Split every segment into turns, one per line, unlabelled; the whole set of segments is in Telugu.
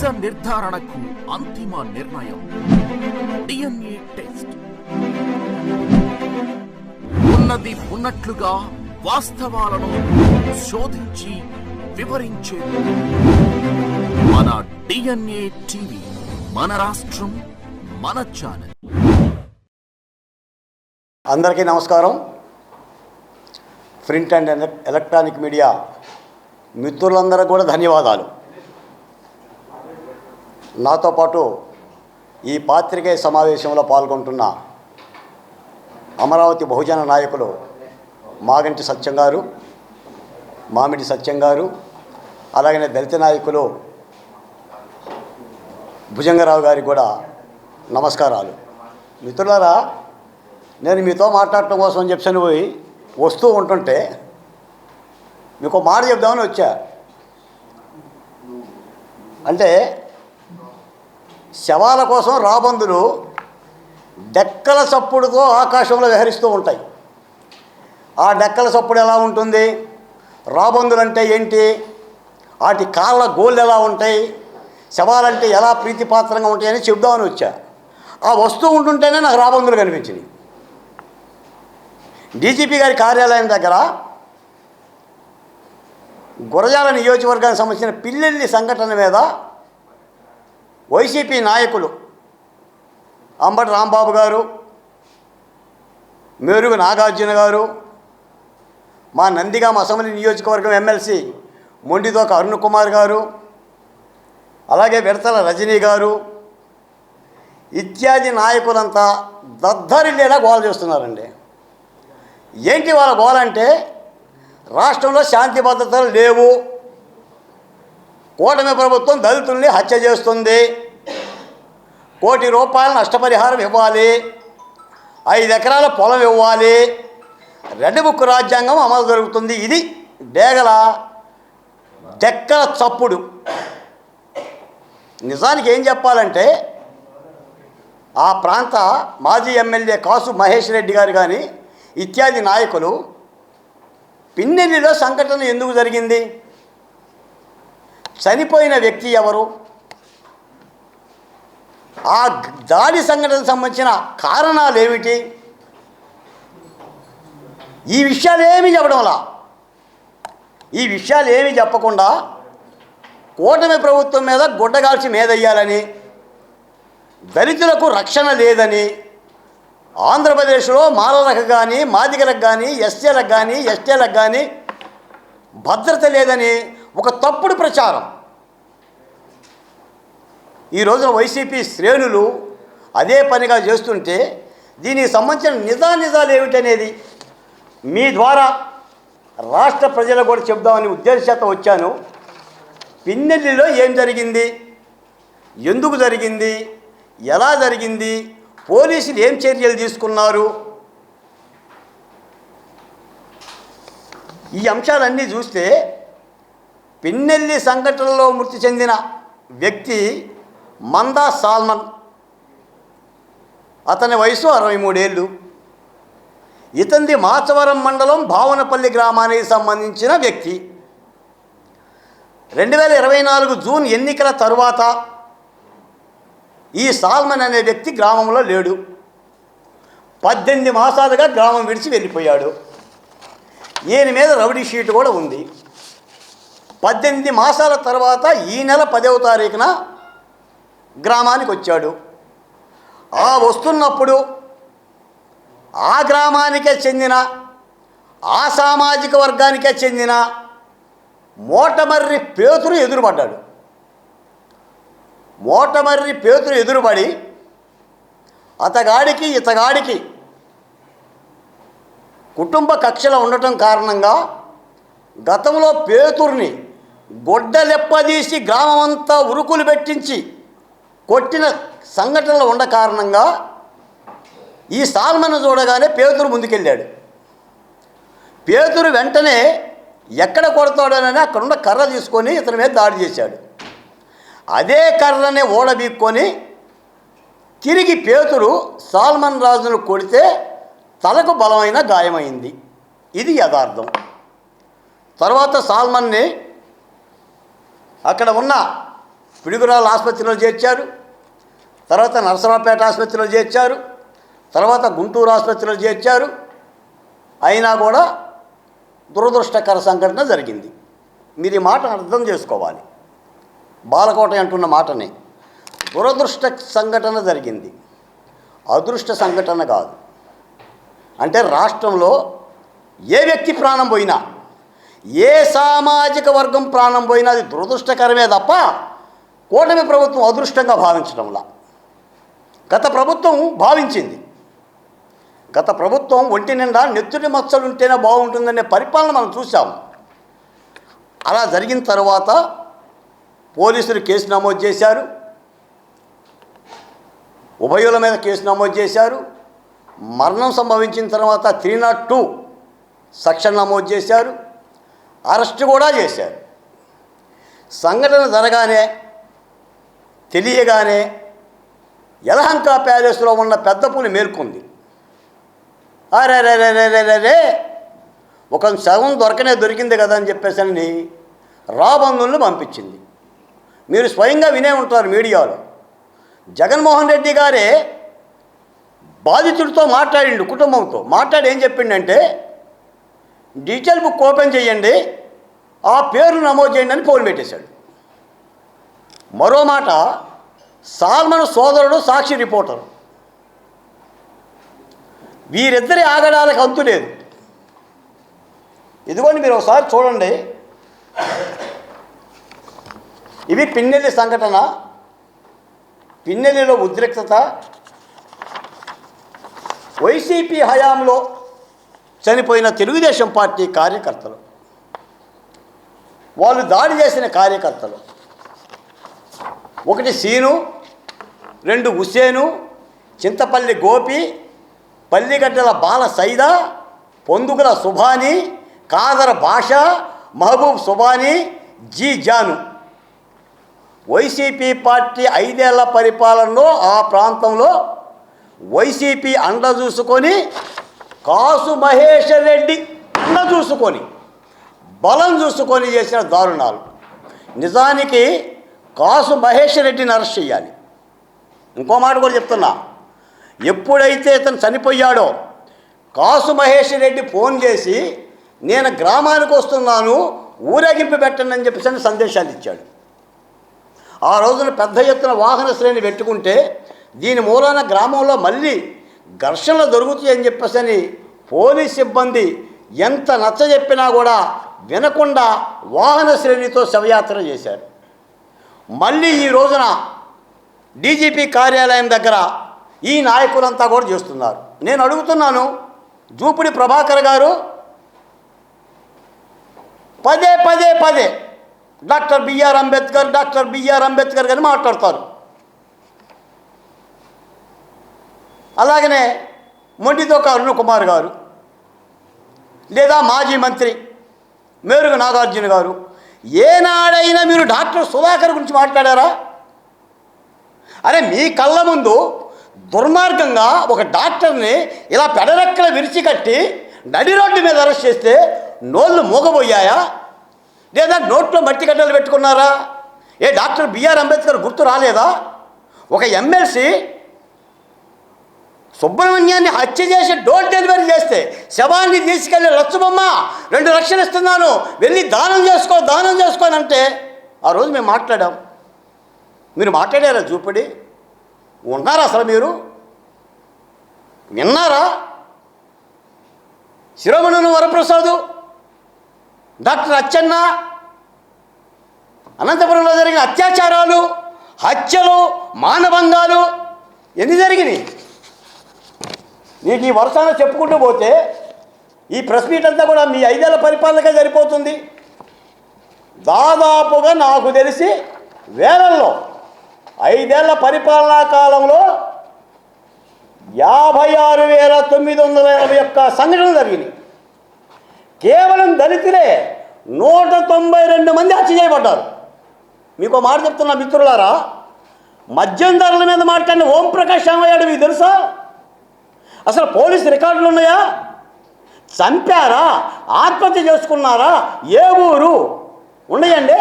నిజ నిర్ధారణకు అంతిమ నిర్ణయం డిఎన్ఏ టెస్ట్. ఉన్నది ఉన్నట్లుగా వాస్తవాలను శోధించి వివరించే మన డిఎన్ఏ టీవీ, మన రాష్ట్రం, మన ఛానల్.
అందరికీ నమస్కారం. ప్రింట్ అండ్ ఎలక్ట్రానిక్ మీడియా మిత్రులందరూ కూడా ధన్యవాదాలు. నాతో పాటు ఈ పాత్రికేయ సమావేశంలో పాల్గొంటున్న అమరావతి బహుజన నాయకులు మాగంటి సత్యం గారు, మామిడి సత్యం గారు, అలాగనే దళిత నాయకులు భుజంగరావు గారికి కూడా నమస్కారాలు. మిత్రులారా, నేను మీతో మాట్లాడటం కోసం చెప్పాను పోయి వస్తూ ఉంటుంటే మీకు మాట చెప్దామని వచ్చా. అంటే శవాల కోసం రాబందులు డెక్కల చప్పుడుతో ఆకాశంలో విహరిస్తూ ఉంటాయి. ఆ డెక్కల చప్పుడు ఎలా ఉంటుంది, రాబందులు అంటే ఏంటి, వాటి కాళ్ళ గోళ్ళు ఎలా ఉంటాయి, శవాలంటే ఎలా ప్రీతిపాత్రంగా ఉంటాయని చెప్దామని వచ్చా. ఆ వస్తూ ఉంటుంటేనే నాకు రాబందులు కనిపించినాయి. డీజీపీ గారి కార్యాలయం దగ్గర గురజాల నియోజకవర్గానికి సంబంధించిన పిల్లెల్లి సంఘటన మీద వైసీపీ నాయకులు అంబటి రాంబాబు గారు, మేరుగు నాగార్జున గారు, మా నందిగామ అసెంబ్లీ నియోజకవర్గం ఎమ్మెల్సీ మొండితోక అరుణ్ కుమార్ గారు, అలాగే విడతల రజనీ గారు ఇత్యాది నాయకులంతా దద్దరిల్లేలా గోల చేస్తున్నారండి. ఏంటి వాళ్ళ గోల అంటే, రాష్ట్రంలో శాంతి భద్రతలు లేవు, కూటమి ప్రభుత్వం దళితుల్ని హత్య చేస్తుంది, ₹1 కోటి నష్టపరిహారం ఇవ్వాలి, 5 ఎకరాల పొలం ఇవ్వాలి, రెడ్ బుక్ రాజ్యాంగం అమలు జరుగుతుంది. ఇది డెక్కల చప్పుడు. నిజానికి ఏం చెప్పాలంటే, ఆ ప్రాంత మాజీ ఎమ్మెల్యే కాసు మహేష్ రెడ్డి గారు కానీ ఇత్యాది నాయకులు పిన్నెల్లిలో సంఘటన ఎందుకు జరిగింది, చనిపోయిన వ్యక్తి ఎవరు, ఆ దాడి సంఘటనకు సంబంధించిన కారణాలు ఏమిటి, ఈ విషయాలు ఏమీ చెప్పడంలా, ఈ విషయాలు ఏమీ చెప్పకుండా కూటమి ప్రభుత్వం మీద గుడ్డగాల్చి మీదయ్యాలని, దళితులకు రక్షణ లేదని, ఆంధ్రప్రదేశ్లో మాలలకు కానీ, మాదిగలకు కానీ, ఎస్సీలకు కానీ, ఎస్టీలకు కానీ భద్రత లేదని ఒక తప్పుడు ప్రచారం ఈ రోజున వైసీపీ శ్రేణులు అదే పనిగా చేస్తుంటే, దీనికి సంబంధించిన నిజాలు ఏమిటనేది మీ ద్వారా రాష్ట్ర ప్రజలకు కూడా చెప్దామని ఉద్దేశంతో వచ్చాను. పిన్నెల్లిలో ఏం జరిగింది, ఎందుకు జరిగింది, ఎలా జరిగింది, పోలీసులు ఏం చర్యలు తీసుకున్నారు, ఈ అంశాలన్నీ చూస్తే పిన్నెల్లి సంఘటనలో మృతి చెందిన వ్యక్తి మందా సాల్మన్. అతని వయసు 63 ఏళ్ళు. ఇతనిది మాచవరం మండలం భావనపల్లి గ్రామానికి సంబంధించిన వ్యక్తి. 2024 జూన్ ఎన్నికల తరువాత ఈ సాల్మన్ అనే వ్యక్తి గ్రామంలో లేడు. 18 మాసాలుగా గ్రామం విడిచి వెళ్ళిపోయాడు. ఈయన మీద రౌడీ షీట్ కూడా ఉంది. 18 మాసాల తర్వాత ఈ నెల 10వ తారీఖున గ్రామానికి వచ్చాడు. ఆ వస్తున్నప్పుడు ఆ గ్రామానికే చెందిన, ఆ సామాజిక వర్గానికే చెందిన మోటమర్రి పేతురు ఎదురుపడ్డాడు. మోటమర్రి పేతురు ఎదురుపడి ఇతగాడికి కుటుంబ కక్షలు ఉండటం కారణంగా గతంలో పేతుర్ని గొడ్డలెప్పదీసి గ్రామమంతా ఉరుకులు పెట్టించి కొట్టిన సంఘటనలు ఉన్న కారణంగా ఈ సాల్మన్ చూడగానే పేతురు ముందుకెళ్ళాడు. పేతురు వెంటనే ఎక్కడ కొడతాడోనని అక్కడున్న కర్ర తీసుకొని ఇతని మీద దాడి చేశాడు. అదే కర్రనే ఓడబీక్కొని తిరిగి పేతురు సాల్మన్ రాజును కొడితే తలకు బలమైన గాయమైంది. ఇది యథార్థం. తర్వాత సాల్మన్ని అక్కడ ఉన్న పిడుగురాళ్ళ ఆసుపత్రిలో చేర్చారు, తర్వాత నరసరావుపేట ఆసుపత్రిలో చేర్చారు, తర్వాత గుంటూరు ఆసుపత్రిలో చేర్చారు. అయినా కూడా దురదృష్టకర సంఘటన జరిగింది. మీరు ఈ మాట అర్థం చేసుకోవాలి. బాలకోట అంటున్న మాటని, దురదృష్ట సంఘటన జరిగింది, అదృష్ట సంఘటన కాదు. అంటే రాష్ట్రంలో ఏ వ్యక్తి ప్రాణం పోయినా, ఏ సామాజిక వర్గం ప్రాణం పోయినా అది దురదృష్టకరమే తప్ప కూటమి ప్రభుత్వం అదృష్టంగా భావించడంలా. గత ప్రభుత్వం భావించింది. గత ప్రభుత్వం ఒంటి నిండా నెత్తుటి మచ్చలు ఉంటేనే బాగుంటుందనే పరిపాలన మనం చూసాము. అలా జరిగిన తర్వాత పోలీసులు కేసు నమోదు చేశారు, ఉభయుల మీద కేసు నమోదు చేశారు. మరణం సంభవించిన తర్వాత 302 సెక్షన్ నమోదు చేశారు, అరెస్ట్ కూడా చేశారు. సంఘటన జరగానే తెలియగానే యలహంక ప్యాలెస్లో ఉన్న పెద్ద పులి మేల్కొంది. అరే ఒక శవం దొరికింది కదా అని చెప్పేసి రాబందులను పంపించింది. మీరు స్వయంగా వినే ఉంటారు మీడియాలో. జగన్మోహన్ రెడ్డి గారే బాధితుడితో మాట్లాడిండు, కుటుంబంతో మాట్లాడి ఏం చెప్పిండంటే, డీటెయిల్ బుక్ ఓపెన్ చేయండి, ఆ పేర్లు నమోదు చేయండి అని ఫోన్ పెట్టేశాడు. మరో మాట, సాల్మన్ సోదరుడు సాక్షి రిపోర్టర్, వీరిద్దరి ఆగడాలకు అంతు లేదు. ఇదిగోండి మీరు ఒకసారి చూడండి. ఇవి పిన్నెల్లి సంఘటన, పిన్నెల్లిలో ఉద్రిక్తత. వైసీపీ హయాంలో చనిపోయిన తెలుగుదేశం పార్టీ కార్యకర్తలు, వాళ్ళు దాడి చేసిన కార్యకర్తలు, 1 సీను, 2 హుస్సేను, చింతపల్లి గోపి, పల్లిగడ్డల బాల సైదా, పొందుగుల సుభాని, కాదర భాష, మహబూబ్ సుబాని, జీ జాను. వైసీపీ పార్టీ 5 ఏళ్ల పరిపాలనలో ఆ ప్రాంతంలో వైసీపీ అండ చూసుకొని, కాసు మహేశ్వర్ రెడ్డి అండ చూసుకొని, బలం చూసుకొని చేసిన దారుణాలు. నిజానికి కాసు మహేశ్వర్ రెడ్డిని అరెస్ట్ చేయాలి. ఇంకో మాట కూడా చెప్తున్నా, ఎప్పుడైతే ఇతను చనిపోయాడో కాసు మహేశ్వర్ రెడ్డి ఫోన్ చేసి నేను గ్రామానికి వస్తున్నాను, ఊరేగింపు పెట్టండి అని చెప్పేసి సందేశాలు ఇచ్చాడు. ఆ రోజున పెద్ద ఎత్తున వాహన శ్రేణి పెట్టుకుంటే దీని మూలాన గ్రామంలో మళ్ళీ ఘర్షణలు దొరుకుతాయని చెప్పేసి పోలీస్ సిబ్బంది ఎంత నచ్చజెప్పినా కూడా వినకుండా వాహన శ్రేణితో శవయాత్ర చేశారు. మళ్ళీ ఈ రోజున డీజీపీ కార్యాలయం దగ్గర ఈ నాయకులంతా కూడా చేస్తున్నారు. నేను అడుగుతున్నాను, జూపిడి ప్రభాకర్ గారు పదే డాక్టర్ బిఆర్ అంబేద్కర్ గారిని మాట్లాడతారు. అలాగనే మొండితోక అరుణ్ కుమార్ గారు, లేదా మాజీ మంత్రి మేరుగు నాగార్జున గారు, ఏనాడైనా మీరు డాక్టర్ సుధాకర్ గురించి మాట్లాడారా? అరే, మీ కళ్ళ ముందు దుర్మార్గంగా ఒక డాక్టర్ని ఇలా పెడరెక్కల విరిచికట్టి నడి రోడ్డు మీద అరెస్ట్ చేస్తే నోళ్ళు మూగబోయాయా? లేదా నోట్లో మట్టి గడ్డలు పెట్టుకున్నారా? ఏ డాక్టర్ బిఆర్ అంబేద్కర్ గుర్తు రాలేదా? ఒక ఎమ్మెల్సీ సుబ్రహ్మణ్యాన్ని హత్య చేసి డోర్ డెలివరీ చేస్తే శవాన్ని తీసుకెళ్ళి లచ్చబొమ్మ 2 లక్షలు ఇస్తున్నాను, వెళ్ళి దానం చేసుకోని అంటే ఆ రోజు మేము మాట్లాడాం. మీరు మాట్లాడారా? జూపిడి ఉన్నారా? అసలు మీరు విన్నారా? శిరోమణి వరప్రసాదు, డాక్టర్ అచ్చెన్న, అనంతపురంలో జరిగిన అత్యాచారాలు, హత్యలు, మానభంగాలు ఎన్ని జరిగినాయి? నీకు ఈ వరుసన చెప్పుకుంటూ పోతే ఈ ప్రెస్ మీట్ అంతా కూడా మీ 5 ఏళ్ల పరిపాలనకే సరిపోతుంది. దాదాపుగా నాకు తెలిసి వేలల్లో 5 ఏళ్ల పరిపాలనా కాలంలో 56,981 సంఘటనలు జరిగినాయి. కేవలం దళితులే 192 మంది హత్య చేయబడ్డారు. మీకు మాట చెప్తున్నా మిత్రులారా, మద్యం ధరల మీద మాట్లాడిన ఓంప్రకాష్ రామయ్యాడు మీకు తెలుసా? అసలు పోలీసు రికార్డులు ఉన్నాయా? చంపారా? ఆత్మహత్య చేసుకున్నారా? ఏ ఊరు? ఉన్నాయండి.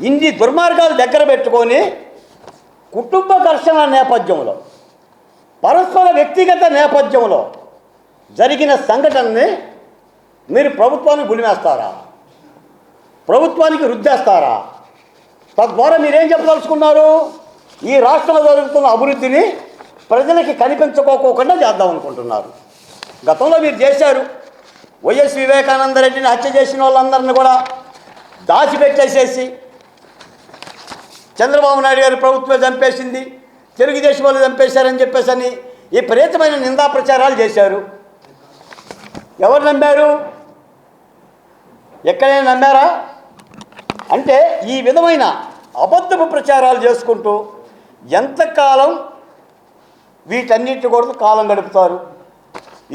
ఇన్ని దుర్మార్గాలు దగ్గర పెట్టుకొని కుటుంబ ఘర్షణ నేపథ్యంలో, పరస్పర వ్యక్తిగత నేపథ్యంలో జరిగిన సంఘటనని మీరు ప్రభుత్వానికి గులిమేస్తారా? ప్రభుత్వానికి రుద్దేస్తారా? తద్వారా మీరేం చెప్పదలుచుకున్నారు? ఈ రాష్ట్రంలో జరుగుతున్న అభివృద్ధిని ప్రజలకి కనిపించుకోకుండా చేద్దాం అనుకుంటున్నారు. గతంలో మీరు చేశారు. వైఎస్ వివేకానంద రెడ్డిని హత్య చేసిన వాళ్ళందరినీ కూడా దాచిపెట్టేసేసి చంద్రబాబు నాయుడు గారి ప్రభుత్వం చంపేసింది, తెలుగుదేశం వాళ్ళు చంపేశారని చెప్పేసి విపరీతమైన నిందా ప్రచారాలు చేశారు. ఎవరు నమ్మారు? ఎక్కడైనా నమ్మారా? అంటే ఈ విధమైన అబద్ధపు ప్రచారాలు చేసుకుంటూ ఎంతకాలం వీటన్నిటి కూడా కాలం గడుపుతారు?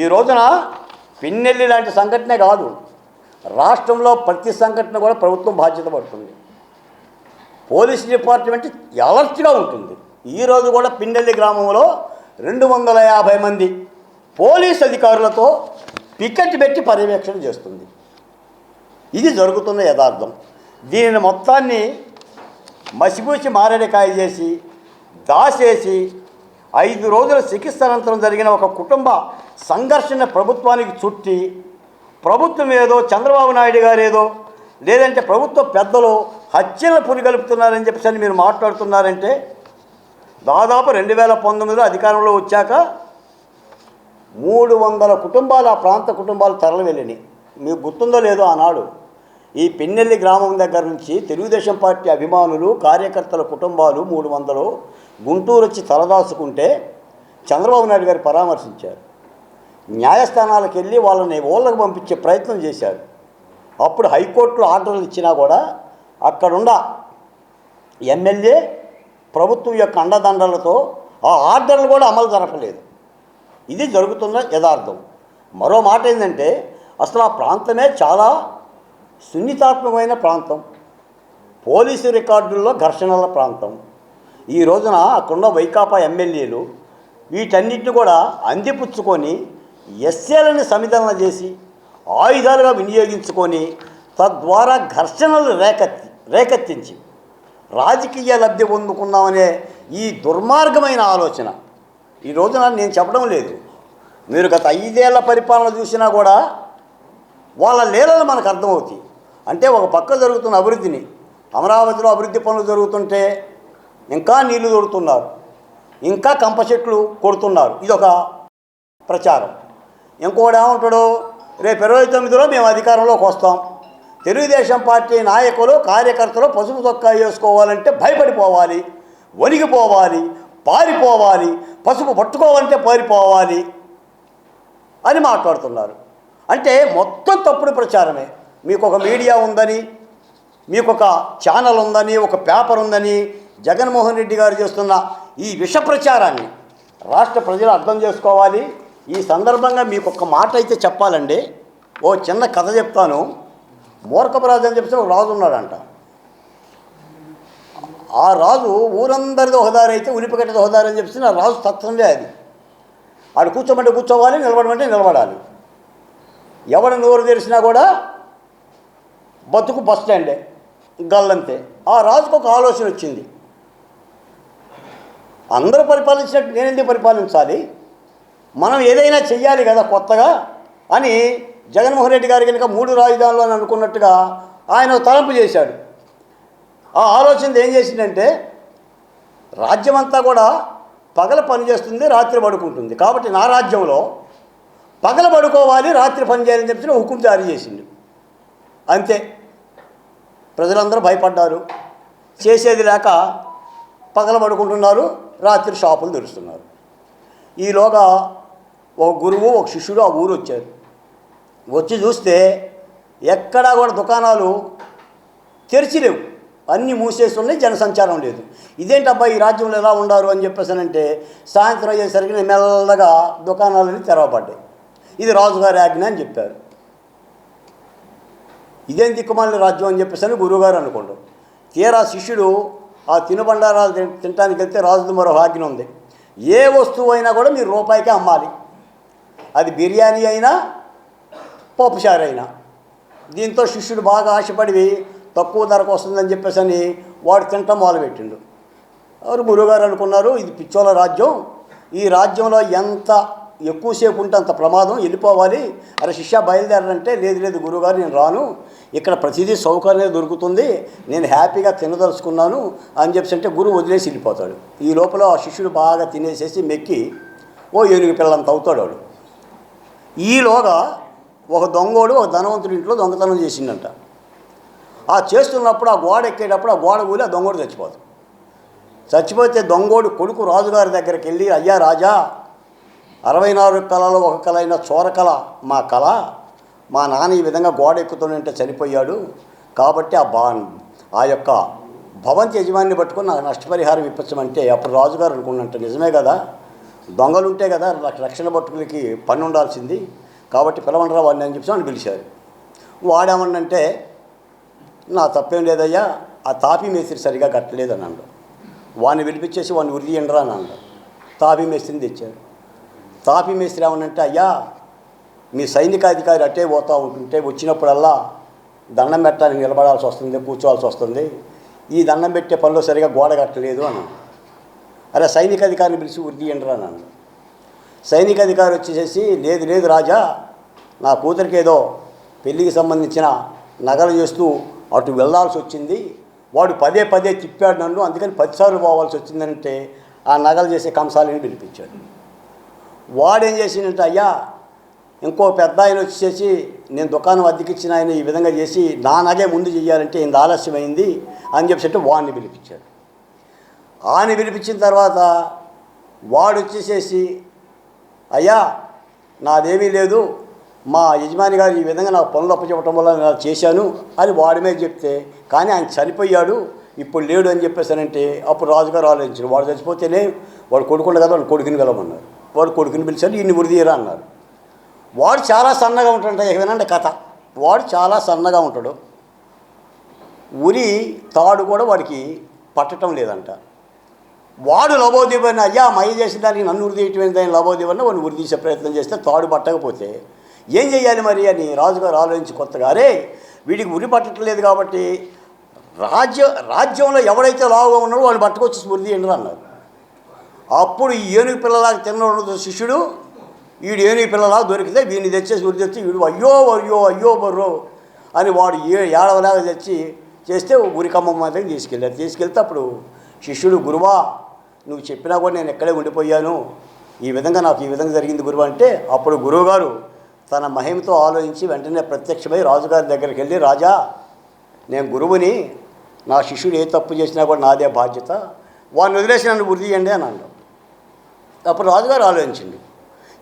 ఈ రోజున పిన్నెల్లి లాంటి సంఘటనే కాదు, రాష్ట్రంలో ప్రతి సంఘటన కూడా ప్రభుత్వం బాధ్యత పడుతుంది. పోలీస్ డిపార్ట్మెంట్ అలర్ట్గా ఉంటుంది. ఈరోజు కూడా పిన్నెల్లి గ్రామంలో 250 మంది పోలీస్ అధికారులతో పికెట్ పెట్టి పర్యవేక్షణ చేస్తుంది. ఇది జరుగుతున్న యథార్థం. దీనిని మొత్తాన్ని మసిపూసి మారేడుకాయ చేసి దాసేసి 5 రోజుల చికిత్స అనంతరం జరిగిన ఒక కుటుంబ సంఘర్షణ ప్రభుత్వానికి చుట్టి, ప్రభుత్వం ఏదో చంద్రబాబు నాయుడు గారు ఏదో లేదంటే ప్రభుత్వ పెద్దలు హత్యల పురిగలుపుతున్నారని చెప్పేసి మీరు మాట్లాడుతున్నారంటే, దాదాపు 2019లో అధికారంలో వచ్చాక 300 కుటుంబాలు, ఆ ప్రాంత కుటుంబాలు తరలి వెళ్ళినాయి. మీకు గుర్తుందో లేదో, ఆనాడు ఈ పిన్నెల్లి గ్రామం దగ్గర నుంచి తెలుగుదేశం పార్టీ అభిమానులు, కార్యకర్తల కుటుంబాలు 300 గుంటూరు వచ్చి తలదాచుకుంటే చంద్రబాబు నాయుడు గారు పరామర్శించారు. న్యాయస్థానాలకు వెళ్ళి వాళ్ళని ఊళ్ళకు పంపించే ప్రయత్నం చేశారు. అప్పుడు హైకోర్టులో ఆర్డర్లు ఇచ్చినా కూడా అక్కడున్న ఎమ్మెల్యే ప్రభుత్వం యొక్క అండదండలతో ఆ ఆర్డర్లు కూడా అమలు జరపలేదు. ఇది జరుగుతున్న యథార్థం. మరో మాట ఏంటంటే, అసలు ఆ ప్రాంతమే చాలా సున్నితాత్మకమైన ప్రాంతం, పోలీసు రికార్డుల్లో ఘర్షణల ప్రాంతం. ఈ రోజున అక్కడున్న వైకాపా ఎమ్మెల్యేలు వీటన్నిటిని కూడా అందిపుచ్చుకొని ఎస్ఏలను సమిధన చేసి ఆయుధాలుగా వినియోగించుకొని తద్వారా ఘర్షణలు రేకెత్తించి రాజకీయ లబ్ధి పొందుకున్నామనే ఈ దుర్మార్గమైన ఆలోచన ఈ రోజున నేను చెప్పడం లేదు. మీరు గత 5 ఏళ్ల పరిపాలన చూసినా కూడా వాళ్ళ లీలలు మనకు అర్థమవుతాయి. అంటే ఒక పక్క జరుగుతున్న అభివృద్ధిని, అమరావతిలో అభివృద్ధి పనులు జరుగుతుంటే ఇంకా నీళ్లు దొరుకుతున్నారు, ఇంకా కంప చెట్లు కొడుతున్నారు, ఇదొక ప్రచారం. ఇంకోటి ఏమంటాడు, రేపు 29లో మేము అధికారంలోకి వస్తాం, తెలుగుదేశం పార్టీ నాయకులు కార్యకర్తలు పసుపు చొక్కా వేసుకోవాలంటే భయపడిపోవాలి, వణిగిపోవాలి, పారిపోవాలి, పసుపు పట్టుకోవాలంటే పారిపోవాలి అని మాట్లాడుతున్నారు. అంటే మొత్తం తప్పుడు ప్రచారమే. మీకు ఒక మీడియా ఉందని, మీకు ఒక ఛానల్ ఉందని, ఒక పేపర్ ఉందని జగన్మోహన్ రెడ్డి గారు చేస్తున్న ఈ విష ప్రచారాన్ని రాష్ట్ర ప్రజలు అర్థం చేసుకోవాలి. ఈ సందర్భంగా మీకు ఒక మాట అయితే చెప్పాలండి. ఓ చిన్న కథ చెప్తాను. మూర్ఖపరాజు అని చెప్పేసి ఒక రాజు ఉన్నాడంట. ఆ రాజు ఊరందరిది ఒకదారి అయితే ఉలిపికట్టది ఒకదారి అని చెప్పేసి ఆ రాజు తత్వమే అది. ఆడు కూర్చోమంటే కూర్చోవాలి, నిలబడమంటే నిలబడాలి. ఎవడు నోరు తెరిచినా కూడా బతుకు బస్ స్టాండే, గల్లంతే. ఆ రాజుకు ఒక ఆలోచన వచ్చింది, అందరూ పరిపాలించినట్టు నేను ఎందుకు పరిపాలించాలి, మనం ఏదైనా చెయ్యాలి కదా కొత్తగా అని జగన్మోహన్ రెడ్డి గారు కనుక 3 రాజధానులు అని అనుకున్నట్టుగా ఆయన తలంపు చేశాడు. ఆ ఆలోచన ఏం చేసిందంటే, రాజ్యమంతా కూడా పగల పని చేస్తుంది, రాత్రి పడుకుంటుంది, కాబట్టి నా రాజ్యంలో పగల పడుకోవాలి, రాత్రి పని చేయాలని చెప్పి హుకుం జారీ చేసిండు. అంతే. ప్రజలందరూ భయపడ్డారు. చేసేది లేక పగల పడుకుంటున్నారు, రాత్రి షాపులు తెరుస్తున్నారు. ఈలోగా ఒక గురువు ఒక శిష్యుడు ఆ ఊరు వచ్చారు. వచ్చి చూస్తే ఎక్కడా కూడా దుకాణాలు తెరిచిలేవు, అన్నీ మూసేసి ఉన్నాయి, జనసంచారం లేదు. ఇదేంటబ్బా ఈ రాజ్యంలో ఎలా ఉండారు అని చెప్పేసానంటే, సాయంత్రం అయ్యేసరికి మెల్లగా దుకాణాలన్నీ తెరవబడ్డాయి. ఇది రాజుగారి ఆజ్ఞ అని చెప్పారు. ఇదేం దిక్కుమాలిన రాజ్యం అని చెప్పేసి గురువుగారు అనుకోండు. తీరా శిష్యుడు ఆ తినుబండారాలు తినడానికి వెళ్తే రాజుది మరో ఆజ్ఞ ఉంది, ఏ వస్తువు అయినా కూడా మీరు రూపాయికే అమ్మాలి, అది బిర్యానీ అయినా పప్పుచారు అయినా. దీంతో శిష్యుడు బాగా ఆశపడి తక్కువ ధరకు వస్తుందని చెప్పేసి అని వాడు తింటాం మొదలుపెట్టిండు. ఎవరు గురువుగారు అనుకున్నారు ఇది పిచ్చోళ్ళ రాజ్యం, ఈ రాజ్యంలో ఎంత ఎక్కువసేపు ఉంటే అంత ప్రమాదం, వెళ్ళిపోవాలి. అరే శిష్య బయలుదేరంటే లేదు లేదు గురువుగారు నేను రాను, ఇక్కడ ప్రతిదీ సౌకర్యం దొరుకుతుంది, నేను హ్యాపీగా తినదలుచుకున్నాను అని చెప్పి అంటే గురువు వదిలేసి వెళ్ళిపోతాడు. ఈ లోపల ఆ శిష్యుడు బాగా తినేసేసి మెక్కి ఓ ఏనుగు పిల్లంత అవుతాడు వాడు. ఈలోగా ఒక దొంగోడు ఒక ధనవంతుడి ఇంట్లో దొంగతనం చేసిందంట. ఆ చేస్తున్నప్పుడు ఆ గోడ ఎక్కేటప్పుడు ఆ గోడ కూలి ఆ దొంగోడు చచ్చిపోతాడు. చచ్చిపోతే దొంగోడు కొడుకు రాజుగారి దగ్గరికి వెళ్ళి అయ్యా రాజా 64 కళలో ఒక కళ అయిన చోరకళ మా కళ, మా నాన్న ఈ విధంగా గోడ ఎక్కుతుంటే చనిపోయాడు కాబట్టి ఆ యొక్క భవంతి యజమానిని పట్టుకుని నాకు నష్టపరిహారం ఇప్పించమంటే అప్పుడు రాజుగారు అనుకున్నట్టు నిజమే కదా, దొంగలు ఉంటే కదా రక్షణ భటుకులకి పని ఉండాల్సింది, కాబట్టి పిలవండరా వాడిని అని చెప్పి అని పిలిచారు. వాడేమన్నంటే నా తప్పేం లేదయ్యా, ఆ తాపీ మేస్త్రి సరిగా కట్టలేదు అని అన్నాడు. వాడిని పిలిపించేసి వాడిని ఉరిదీయండిరా అని అన్నాడు. తాపీ మేస్త్రిని తెచ్చారు. తాపీ మేస్త్రి ఏమనంటే అయ్యా మీ సైనికాధికారి అట్టే పోతూ ఉంటుంటే వచ్చినప్పుడల్లా దండం పెట్టడానికి నిలబడాల్సి వస్తుంది, కూర్చోవాల్సి వస్తుంది, ఈ దండం పెట్టే పనిలో సరిగా గోడ కట్టలేదు అన్నాడు. అరే సైనికాధికారిని పిలిచి ఉరిదీయండిరా అని అన్నాడు. సైనికాధికారి వచ్చేసేసి లేదు లేదు రాజా, నా కూతురికి ఏదో పెళ్ళికి సంబంధించిన నగలు చేస్తూ అటు వెళ్ళాల్సి వచ్చింది, వాడు పదే పదే తిప్పాడు నన్ను, అందుకని 10 సార్లు పోవాల్సి వచ్చిందంటే ఆ నగలు చేసే కంసాలని పిలిపించాడు. వాడేం చేసిందంటే అయ్యా ఇంకో పెద్ద ఆయన వచ్చేసి నేను దుకాణం అద్దెకిచ్చిన ఆయన ఈ విధంగా చేసి నా నగే ముందు చెయ్యాలంటే ఇంత ఆలస్యమైంది అని చెప్పి వాడిని పిలిపించాడు. ఆని పిలిపించిన తర్వాత వాడు వచ్చేసేసి అయ్యా నాదేమీ లేదు, మా యజమాని గారు ఈ విధంగా నాకు పనులు అప్పచెప్పడం వల్ల నేను చేశాను అని వాడి మీద చెప్తే కానీ ఆయన చనిపోయాడు ఇప్పుడు లేడు అని చెప్పేసానంటే అప్పుడు రాజుగారు ఆలోచించారు. వాడు చచ్చిపోతేనే వాడు కొడుకుండ కదా వాడు కొడుకుని వెళ్ళమన్నారు. వాడు కొడుకుని పిలిచారు, ఈయన్ని ఉరిదీయరా అన్నారు. వాడు చాలా సన్నగా ఉంటాడు, ఏమేనంటే కథ, వాడు చాలా సన్నగా ఉంటాడు, ఉరి తాడు కూడా వాడికి పట్టడం లేదంట. వాడు లబోదీపని అయ్యా మయ చేసిన దానికి నన్ను ఉరిదీయటం ఏంటని లబోదీపని వాడిని ఉరిదీసే ప్రయత్నం చేస్తే తాడు పట్టకపోతే ఏం చేయాలి మరి అని రాజుగారు ఆలోచించి కొత్తగా అరే వీడికి ఉరి పట్టట్లేదు కాబట్టి రాజ్యంలో ఎవడైతే లావుగా ఉన్నాడో వాడిని పట్టుకొచ్చి ఉరిదీయండి అన్నారు. అప్పుడు ఈ ఏనుగు పిల్లలాగా తిన్న శిష్యుడు వీడు ఏనుగు పిల్లలాగా దొరికితే వీడిని తెచ్చేసి ఉరి తెచ్చి వీడు అయ్యో అయ్యో అయ్యో బర్రో అని వాడు ఏడవలాగా తెచ్చి చేస్తే ఉరికమ్మ మాత్రం తీసుకెళ్తే అప్పుడు శిష్యుడు గురువా నువ్వు చెప్పినా కూడా నేను ఎక్కడే ఉండిపోయాను, ఈ విధంగా నాకు ఈ విధంగా జరిగింది గురువు అంటే అప్పుడు గురువుగారు తన మహిమతో ఆలోచించి వెంటనే ప్రత్యక్షమై రాజుగారి దగ్గరికి వెళ్ళి రాజా నేను గురువుని, నా శిష్యుడు ఏ తప్పు చేసినా కూడా నాదే బాధ్యత, వాడిని వదిలేసి నన్ను ఉరిదీయండి అని అన్నాడు. అప్పుడు రాజుగారు ఆలోచించింది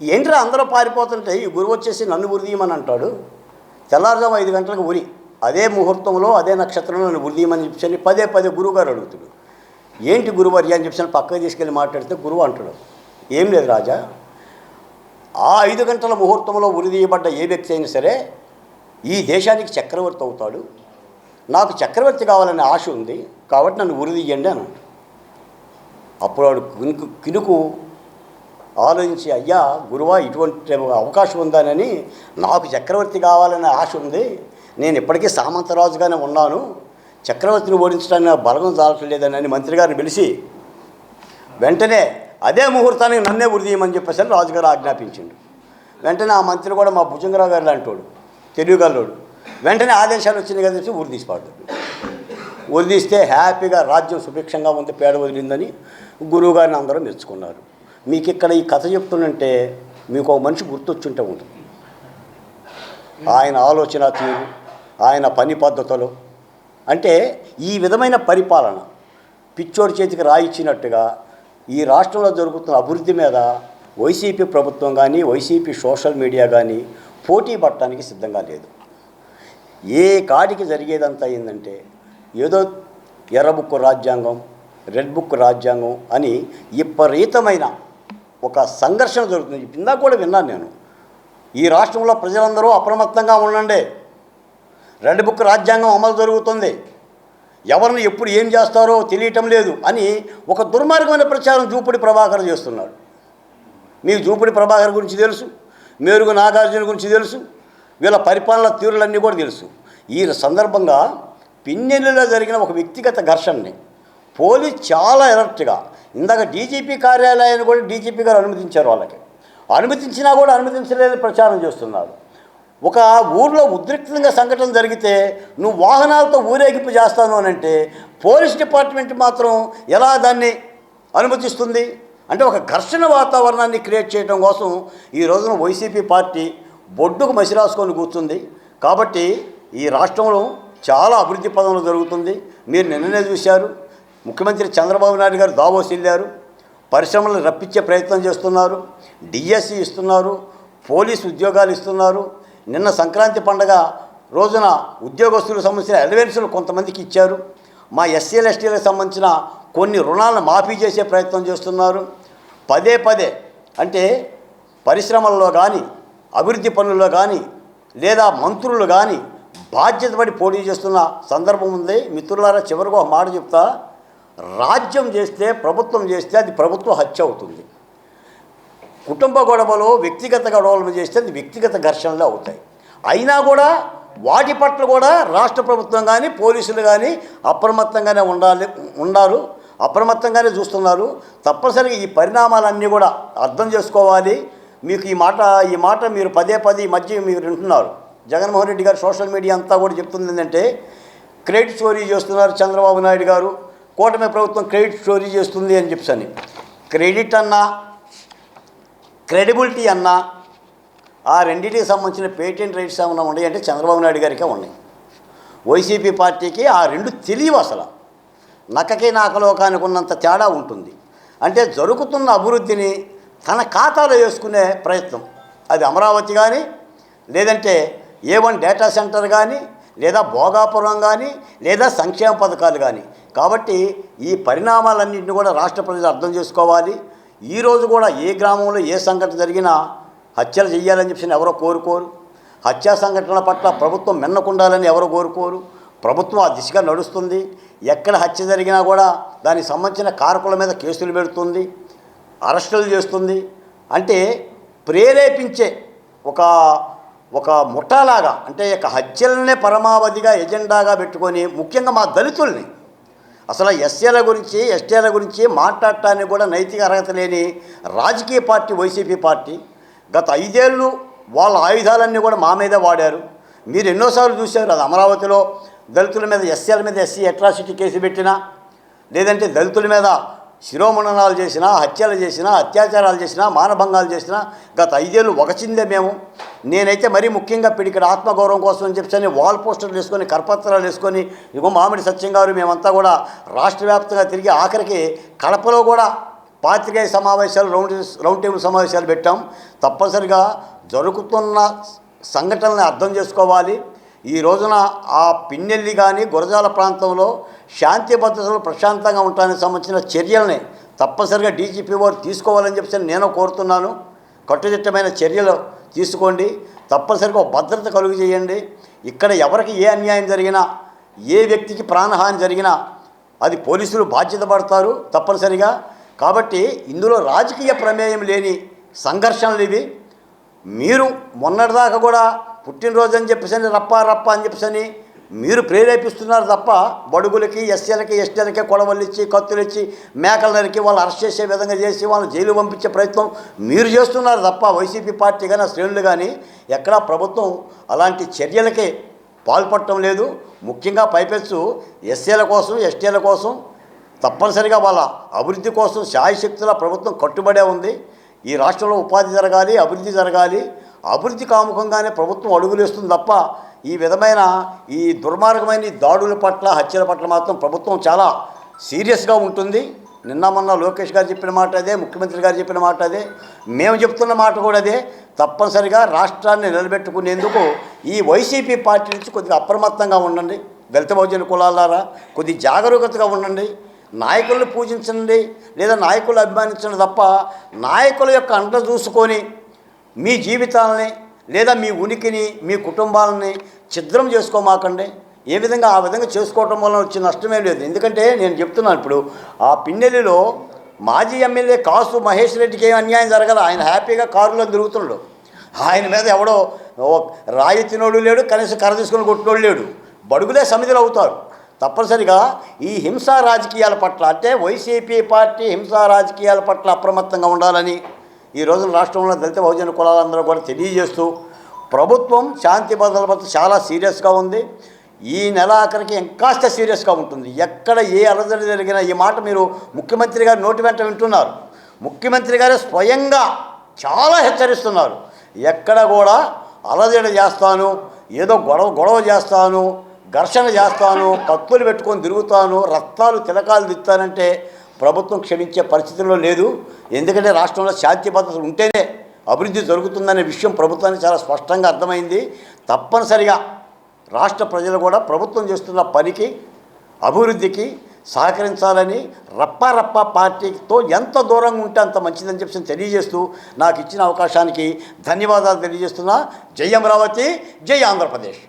ఏంట్రా అందరూ పారిపోతుంటే ఈ గురువు వచ్చేసి నన్ను ఉరిదీయమని అంటాడు, తెల్లారుజాము 5 గంటలకు ఉరి అదే ముహూర్తంలో అదే నక్షత్రంలో నన్ను ఉరిదీయమని చెప్పి పదే పదే గురువుగారు అడుగుతాడు. ఏంటి గురువర్య అని చెప్పి పక్కకి తీసుకెళ్ళి మాట్లాడితే గురువు అంటాడు ఏం లేదు రాజా, ఆ 5 గంటల ముహూర్తంలో ఉరిదీయబడ్డ ఏ వ్యక్తి అయినా సరే ఈ దేశానికి చక్రవర్తి అవుతాడు, నాకు చక్రవర్తి కావాలనే ఆశ ఉంది కాబట్టి నన్ను ఉరిదీయండి అని. అప్పుడు వాడు కినుకు ఆలోచించి అయ్యా గురువా ఇటువంటి అవకాశం ఉందానని, నాకు చక్రవర్తి కావాలనే ఆశ ఉంది, నేను ఇప్పటికీ సామంతరాజుగానే ఉన్నాను, చక్రవర్తిని ఓడించడానికి నాకు బలగం చాలట్లేదని మంత్రి గారిని పిలిచి వెంటనే అదే ముహూర్తానికి నన్నే ఉరిదీయమని చెప్పేసి రాజుగారు ఆజ్ఞాపించిండు. వెంటనే ఆ మంత్రి కూడా మా భుజంగరావు గారు లాంటోడు తెలుగుగల్లోడు, వెంటనే ఆదేశాలు వచ్చినాయి కదా చెప్పి ఉరిదీసిపాడు. ఉరిదీస్తే హ్యాపీగా రాజ్యం సుభిక్షంగా ఉంది, పేడ వదిలిందని గురువుగారిని అందరూ మెచ్చుకున్నారు. మీకు ఇక్కడ ఈ కథ చెప్తుందంటే మీకు ఒక మనిషి గుర్తొచ్చుంటే ఉంటుంది, ఆయన ఆలోచన తీరు, ఆయన పని పద్ధతులు, అంటే ఈ విధమైన పరిపాలన పిచ్చోడి చేతికి రాయిచ్చినట్టుగా ఈ రాష్ట్రంలో జరుగుతున్న అభివృద్ధి మీద వైసీపీ ప్రభుత్వం కానీ వైసీపీ సోషల్ మీడియా కానీ పోటీ పడటానికి సిద్ధంగా లేదు. ఏ కాడికి జరిగేదంతా ఏంటంటే ఏదో ఎర్ర బుక్ రాజ్యాంగం, రెడ్ బుక్ రాజ్యాంగం అని విపరీతమైన ఒక సంఘర్షణ జరుగుతుంది. ఇందాక కూడా విన్నాను నేను, ఈ రాష్ట్రంలో ప్రజలందరూ అప్రమత్తంగా ఉండండి, రెడ్ బుక్ రాజ్యాంగం అమలు జరుగుతుంది, ఎవరిని ఎప్పుడు ఏం చేస్తారో తెలియటం లేదు అని ఒక దుర్మార్గమైన ప్రచారం జూపూడి ప్రభాకర్ చేస్తున్నాడు. మీకు జూపూడి ప్రభాకర్ గురించి తెలుసు, మేరుగు నాగార్జున గురించి తెలుసు, వీళ్ళ పరిపాలన తీరులన్నీ కూడా తెలుసు. ఈ సందర్భంగా పిన్నెల్లిలో జరిగిన ఒక వ్యక్తిగత ఘర్షణని పోలీస్ చాలా అలర్ట్గా, ఇందాక డీజీపీ కార్యాలయాన్ని కూడా డీజీపీ గారు అనుమతించారు, వాళ్ళకి అనుమతించినా కూడా అనుమతించలేదని ప్రచారం చేస్తున్నారు. ఒక ఊర్లో ఉద్రిక్తంగా సంఘటన జరిగితే నువ్వు వాహనాలతో ఊరేగింపు చేస్తాను అని అంటే పోలీస్ డిపార్ట్మెంట్ మాత్రం ఎలా దాన్ని అనుమతిస్తుంది? అంటే ఒక ఘర్షణ వాతావరణాన్ని క్రియేట్ చేయడం కోసం ఈ రోజున వైసీపీ పార్టీ బొడ్డుకు మసి రాసుకొని కూర్చుంది. కాబట్టి ఈ రాష్ట్రంలో చాలా అభివృద్ధి పదంలో జరుగుతుంది. మీరు నిన్ననే చూశారు, ముఖ్యమంత్రి చంద్రబాబు నాయుడు గారు దావోస్ వెళ్ళారు, పరిశ్రమలను రప్పించే ప్రయత్నం చేస్తున్నారు, డిఎస్సి ఇస్తున్నారు, పోలీసు ఉద్యోగాలు ఇస్తున్నారు. నిన్న సంక్రాంతి పండగ రోజున ఉద్యోగస్తులకు సంబంధించిన అలవెన్సులు కొంతమందికి ఇచ్చారు. మా ఎస్సీలు ఎస్టీలకు సంబంధించిన కొన్ని రుణాలను మాఫీ చేసే ప్రయత్నం చేస్తున్నారు. పదే పదే అంటే పరిశ్రమల్లో కానీ, అభివృద్ధి పనుల్లో కానీ, లేదా మంత్రులు కానీ బాధ్యత పడి పోటీ చేస్తున్న సందర్భం ఉంది. మిత్రులారా, చివరికి ఒక మాట చెప్తా, రాజ్యం చేస్తే, ప్రభుత్వం చేస్తే అది ప్రభుత్వ హత్య అవుతుంది. కుటుంబ గొడవలు, వ్యక్తిగత గొడవలు చేస్తే అది వ్యక్తిగత ఘర్షణలు అవుతాయి. అయినా కూడా వాటి పట్ల కూడా రాష్ట్ర ప్రభుత్వం కానీ, పోలీసులు కానీ అప్రమత్తంగానే ఉండారు, అప్రమత్తంగానే చూస్తున్నారు. తప్పనిసరిగా ఈ పరిణామాలన్నీ కూడా అర్థం చేసుకోవాలి. మీకు ఈ మాట మీరు పదే పదే ఈ మధ్య మీరు వింటున్నారు. జగన్మోహన్ రెడ్డి గారు సోషల్ మీడియా అంతా కూడా చెప్తుంది ఏంటంటే, క్రెడిట్ చోరీ చేస్తున్నారు చంద్రబాబు నాయుడు గారు, కూటమి ప్రభుత్వం క్రెడిట్ చోరీ చేస్తుంది అని చెప్పని. క్రెడిట్ అన్నా, క్రెడిబిలిటీ అన్నా, ఆ రెండింటికి సంబంధించిన పేటెంట్ రైట్స్ ఏమైనా ఉన్నాయి అంటే చంద్రబాబు నాయుడు గారికే ఉన్నాయి. వైసీపీ పార్టీకి ఆ రెండు తెలియవు. అసలు నక్కకి నాకలోకానికి ఉన్నంత తేడా ఉంటుంది. అంటే జరుగుతున్న అభివృద్ధిని తన ఖాతాలో వేసుకునే ప్రయత్నం, అది అమరావతి కానీ, లేదంటే A1 డేటా సెంటర్ కానీ, లేదా భోగాపురం కానీ, లేదా సంక్షేమ పథకాలు కానీ. కాబట్టి ఈ పరిణామాలన్నింటినీ కూడా రాష్ట్ర ప్రజలు అర్థం చేసుకోవాలి. ఈరోజు కూడా ఏ గ్రామంలో ఏ సంఘటన జరిగినా హత్యలు చేయాలని చెప్పి ఎవరో కోరుకోరు. హత్యా సంఘటనల పట్ల ప్రభుత్వం మిన్నకుండాలని ఎవరో కోరుకోరు. ప్రభుత్వం ఆ దిశగా నడుస్తుంది. ఎక్కడ హత్య జరిగినా కూడా దానికి సంబంధించిన కారకుల మీద కేసులు పెడుతుంది, అరెస్టులు చేస్తుంది. అంటే ప్రేరేపించే ఒక ముఠాలాగా, అంటే ఇక హత్యలనే పరమావధిగా ఎజెండాగా పెట్టుకొని, ముఖ్యంగా మా దళితుల్ని, అసలు ఎస్సీల గురించి, ఎస్టీల గురించి మాట్లాడటానికి కూడా నైతిక అర్హత లేని రాజకీయ పార్టీ వైసీపీ పార్టీ. గత 5 ఏళ్ళు వాళ్ళ ఆయుధాలన్నీ కూడా మా మీదే వాడారు. మీరు ఎన్నోసార్లు చూశారు. అది అమరావతిలో దళితుల మీద, ఎస్సీల మీద ఎస్సీ అట్రాసిటీ కేసు పెట్టినా, లేదంటే దళితుల మీద శిరోమండనాలు చేసినా, హత్యలు చేసినా, అత్యాచారాలు చేసినా, మానభంగాలు చేసినా గత 5 ఏళ్ళు ఒకచిందే మేము. నేనైతే మరీ ముఖ్యంగా ఇక్కడ ఆత్మగౌరవం కోసం అని చెప్పని వాల్ పోస్టర్లు వేసుకొని, కరపత్రాలు వేసుకొని, ఇగో మామిడి సత్యం గారు మేమంతా కూడా రాష్ట్ర వ్యాప్తంగా తిరిగి ఆఖరికి కడపలో కూడా పాత్రికేయ సమావేశాలు, రౌండ్ టేబుల్ సమావేశాలు పెట్టాం. తప్పనిసరిగా జరుగుతున్న సంఘటనల్ని అర్థం చేసుకోవాలి. ఈ రోజున ఆ పిన్నెల్లి కానీ, గురజాల ప్రాంతంలో శాంతి భద్రతలు ప్రశాంతంగా ఉండడానికి సంబంధించిన చర్యల్ని తప్పనిసరిగా డీజీపీ వారు తీసుకోవాలని చెప్పి నేను కోరుతున్నాను. కట్టుదిట్టమైన చర్యలు తీసుకోండి. తప్పనిసరిగా భద్రత కలుగు చేయండి. ఇక్కడ ఎవరికి ఏ అన్యాయం జరిగినా, ఏ వ్యక్తికి ప్రాణహాని జరిగినా అది పోలీసులు బాధ్యత పడతారు తప్పనిసరిగా. కాబట్టి ఇందులో రాజకీయ ప్రమేయం లేని సంఘర్షణలు ఇవి. మీరు మొన్నటిదాకా కూడా పుట్టినరోజు అని చెప్పేసి రప్ప అని చెప్పేసి మీరు ప్రేరేపిస్తున్నారు తప్ప, బడుగులకి, ఎస్సీలకి, ఎస్టీలకి కొడవలు ఇచ్చి, కత్తులు ఇచ్చి, మేకల నరికి వాళ్ళని అరెస్ట్ చేసే విధంగా చేసి వాళ్ళని జైలు పంపించే ప్రయత్నం మీరు చేస్తున్నారు తప్ప, వైసీపీ పార్టీ కానీ, శ్రేణులు కానీ ఎక్కడా ప్రభుత్వం అలాంటి చర్యలకి పాల్పడటం లేదు. ముఖ్యంగా పైపెచ్చు ఎస్సీల కోసం, ఎస్టీల కోసం తప్పనిసరిగా వాళ్ళ అభివృద్ధి కోసం శాయశక్తుల ప్రభుత్వం కట్టుబడే ఉంది. ఈ రాష్ట్రంలో ఉపాధి జరగాలి, అభివృద్ధి జరగాలి. అభివృద్ధి కాముఖంగానే ప్రభుత్వం అడుగులేస్తుంది తప్ప, ఈ విధమైన ఈ దుర్మార్గమైన దాడుల పట్ల, హత్యల పట్ల మాత్రం ప్రభుత్వం చాలా సీరియస్గా ఉంటుంది. నిన్న మొన్న లోకేష్ గారు చెప్పిన మాట అదే, ముఖ్యమంత్రి గారు చెప్పిన మాట అదే, మేము చెప్తున్న మాట కూడా అదే. తప్పనిసరిగా రాష్ట్రాన్ని నిలబెట్టుకునేందుకు ఈ వైసీపీ పార్టీ నుంచి కొద్దిగా అప్రమత్తంగా ఉండండి. దళిత బహుజన కులాలారా కొద్ది జాగరూకతగా ఉండండి. నాయకులను పూజించండి, లేదా నాయకులు అభిమానించండి తప్ప, నాయకుల యొక్క అండ చూసుకొని మీ జీవితాలని, లేదా మీ ఉనికిని, మీ కుటుంబాలని ఛిద్రం చేసుకోమాకండి. ఏ విధంగా ఆ విధంగా చేసుకోవటం వల్ల వచ్చే నష్టమేం లేదు. ఎందుకంటే నేను చెప్తున్నాను, ఇప్పుడు ఆ పిన్నెల్లిలో మాజీ ఎమ్మెల్యే కాసు మహేష్ రెడ్డికి ఏం అన్యాయం జరగదు. ఆయన హ్యాపీగా కారులో తిరుగుతున్నాడు. ఆయన మీద ఎవడో రాయి తినోడు లేడు, కనీసం కర్ర తీసుకొని కొట్టినోడు లేడు. బడుగులే సమిధులు అవుతారు. తప్పనిసరిగా ఈ హింసా రాజకీయాల పట్ల, అంటే వైసీపీ పార్టీ హింసా రాజకీయాల పట్ల అప్రమత్తంగా ఉండాలని ఈ రోజున రాష్ట్రంలో దళిత బహుజన కులాలందరూ కూడా తెలియజేస్తూ, ప్రభుత్వం శాంతి భద్రతల పట్ల చాలా సీరియస్గా ఉంది. ఈ నెల ఆఖరికి ఇంకాస్త సీరియస్గా ఉంటుంది. ఎక్కడ ఏ అలజడి జరిగినా, ఈ మాట మీరు ముఖ్యమంత్రి గారు నోటి వెంట వింటున్నారు, ముఖ్యమంత్రి గారే స్వయంగా చాలా హెచ్చరిస్తున్నారు. ఎక్కడ కూడా అలజడి చేస్తాను, ఏదో గొడవ చేస్తాను, ఘర్షణ చేస్తాను, కత్తులు పెట్టుకొని తిరుగుతాను, రక్తాలు తిలకాలు దిస్తానంటే ప్రభుత్వం క్షమించే పరిస్థితుల్లో లేదు. ఎందుకంటే రాష్ట్రంలో శాంతి భద్రతలు ఉంటేనే అభివృద్ధి జరుగుతుందనే విషయం ప్రభుత్వానికి చాలా స్పష్టంగా అర్థమైంది. తప్పనిసరిగా రాష్ట్ర ప్రజలు కూడా ప్రభుత్వం చేస్తున్న పనికి, అభివృద్ధికి సహకరించాలని రప్పా పార్టీతో ఎంత దూరంగా ఉంటే అంత మంచిదని చెప్పి తెలియజేస్తూ, నాకు ఇచ్చిన అవకాశానికి ధన్యవాదాలు తెలియజేస్తున్నా. జై అమరావతి, జై ఆంధ్రప్రదేశ్.